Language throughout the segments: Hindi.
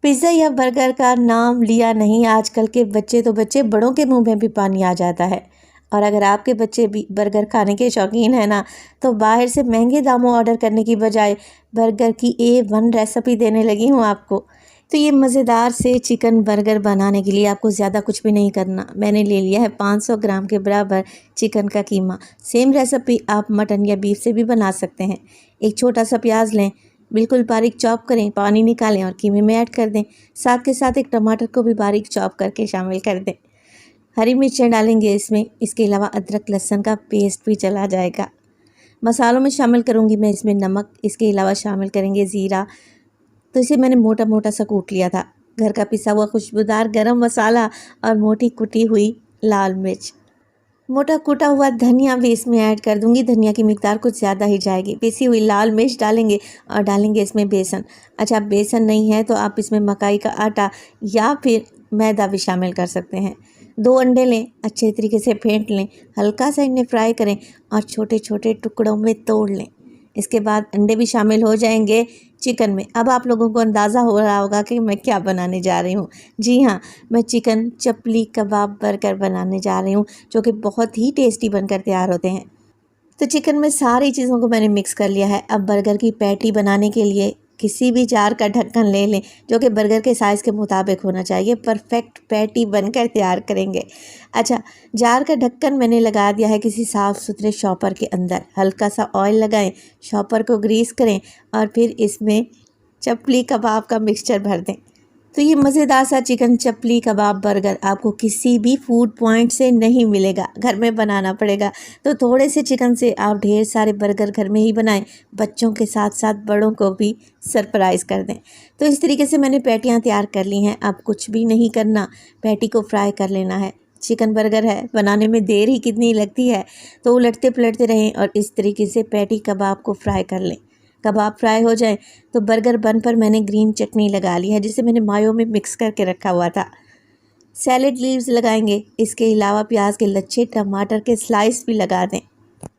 पिज़्ज़ा या बर्गर का नाम लिया नहीं, आजकल के बच्चे तो बच्चे, बड़ों के मुंह में भी पानी आ जाता है। और अगर आपके बच्चे भी बर्गर खाने के शौकीन हैं ना, तो बाहर से महंगे दामों ऑर्डर करने की बजाय बर्गर की A1 रेसिपी देने लगी हूँ आपको। तो ये मज़ेदार से चिकन बर्गर बनाने के लिए आपको ज़्यादा कुछ भी नहीं करना। मैंने ले लिया है 500 ग्राम के बराबर चिकन का कीमा। सेम रेसिपी आप मटन या बीफ से भी बना सकते हैं। एक छोटा सा प्याज लें, बिल्कुल बारीक चॉप करें, पानी निकालें और कीमे में ऐड कर दें। साथ के साथ एक टमाटर को भी बारीक चॉप करके शामिल कर दें। हरी मिर्चें डालेंगे इसमें, इसके अलावा अदरक लहसुन का पेस्ट भी चला जाएगा। मसालों में शामिल करूँगी मैं इसमें नमक, इसके अलावा शामिल करेंगे ज़ीरा। तो इसे मैंने मोटा मोटा सा कूट लिया था। घर का पिसा हुआ खुशबूदार गरम मसाला और मोटी कुटी हुई लाल मिर्च। मोटा कूटा हुआ धनिया भी इसमें ऐड कर दूंगी। धनिया की मिकदार कुछ ज़्यादा ही जाएगी। पिसी हुई लाल मिर्च डालेंगे और डालेंगे इसमें बेसन। अच्छा, बेसन नहीं है तो आप इसमें मकाई का आटा या फिर मैदा भी शामिल कर सकते हैं। 2 अंडे लें, अच्छे तरीके से फेंट लें, हल्का सा इन्हें फ्राई करें और छोटे छोटे टुकड़ों में तोड़ लें। इसके बाद अंडे भी शामिल हो जाएंगे चिकन में। अब आप लोगों को अंदाज़ा हो रहा होगा कि मैं क्या बनाने जा रही हूँ। जी हाँ, मैं चिकन चपली कबाब बर्गर बनाने जा रही हूँ, जो कि बहुत ही टेस्टी बनकर तैयार होते हैं। तो चिकन में सारी चीज़ों को मैंने मिक्स कर लिया है। अब बर्गर की पैटी बनाने के लिए किसी भी जार का ढक्कन ले लें, जो कि बर्गर के साइज़ के मुताबिक होना चाहिए। परफेक्ट पैटी बनकर तैयार करेंगे। अच्छा, जार का ढक्कन मैंने लगा दिया है किसी साफ़ सुथरे शॉपर के अंदर। हल्का सा ऑयल लगाएं, शॉपर को ग्रीस करें और फिर इसमें चपली कबाब का मिक्सचर भर दें। तो ये मज़ेदार सा चिकन चपली कबाब बर्गर आपको किसी भी फूड पॉइंट से नहीं मिलेगा, घर में बनाना पड़ेगा। तो थोड़े से चिकन से आप ढेर सारे बर्गर घर में ही बनाएं। बच्चों के साथ साथ बड़ों को भी सरप्राइज़ कर दें। तो इस तरीके से मैंने पैटियाँ तैयार कर ली हैं। अब कुछ भी नहीं करना, पैटी को फ्राई कर लेना है। चिकन बर्गर है, बनाने में देर ही कितनी लगती है। तो उलटते पलटते रहें और इस तरीके से पैटी कबाब को फ्राई कर लें। कबाब फ्राई हो जाए तो बर्गर बन पर मैंने ग्रीन चटनी लगा ली है, जिसे मैंने मायो में मिक्स करके रखा हुआ था। सैलेड लीव्स लगाएंगे, इसके अलावा प्याज के लच्छे, टमाटर के स्लाइस भी लगा दें।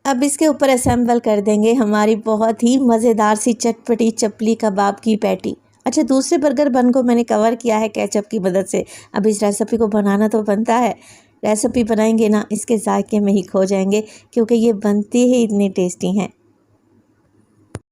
अब इसके ऊपर असेंबल कर देंगे हमारी बहुत ही मज़ेदार सी चटपटी चपली कबाब की पैटी। अच्छा, दूसरे बर्गर बन को मैंने कवर किया है केचप की मदद से। अब इस रेसिपी को बनाना तो बनता है। रेसिपी बनाएंगे ना, इसके जायके में ही खो जाएंगे, क्योंकि ये बनते ही इतने टेस्टी हैं।